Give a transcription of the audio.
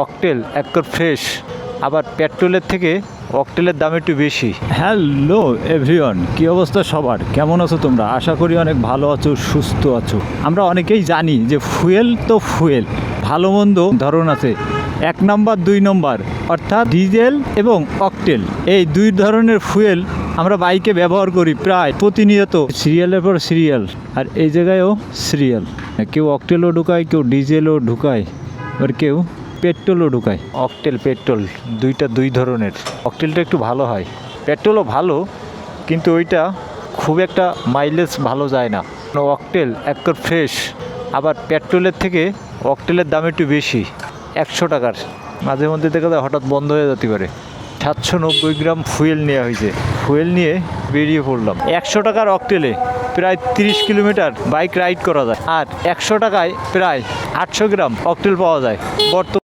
Octal একদম fresh, আবার পেট্রোলের থেকে অকটেলের দাম একটু বেশি। হ্যালো এভরিওয়ান, কি অবস্থা সবার? কেমন আছো তোমরা? আশা করি অনেক ভালো আছো, সুস্থ আছো। আমরা অনেকেই জানি যে ফুয়েল তো ফুয়েল, ভালো মন্দ ধরন আছে। 1 নম্বর 2 নম্বর অর্থাৎ ডিজেল এবং অকটেল, এই দুই ধরনের ফুয়েল আমরা বাইকে ব্যবহার করি প্রায় প্রতিনিয়ত, সিরিয়ালের পর সিরিয়াল। আর এই জায়গায়ও সিরিয়াল, কেউ অকটেলও ঢুকায়, কেউ ডিজেলও ঢুকায়, আর কেউ পেট্রোলও ঢুকায়। অকটেল পেট্রোল দুই ধরনের। অকটেলটা একটু ভালো হয়, পেট্রোলও ভালো, কিন্তু ওইটা খুব একটা মাইলেজ ভালো যায় না। অকটেল একদম ফ্রেশ, আবার পেট্রোলের থেকে অকটেলের দাম একটু বেশি, 100 টাকার। মাঝে মধ্যে দেখা যায় হঠাৎ বন্ধ হয়ে যেতে পারে। 790 গ্রাম ফুয়েল নেওয়া হয়েছে, ফুয়েল নিয়ে বেরিয়ে পড়লাম। 100 টাকার অকটেলে প্রায় 30 কিলোমিটার বাইক রাইড করা যায়, আর 100 টাকায় প্রায় 800 গ্রাম অকটেল পাওয়া যায় বর্তমানে।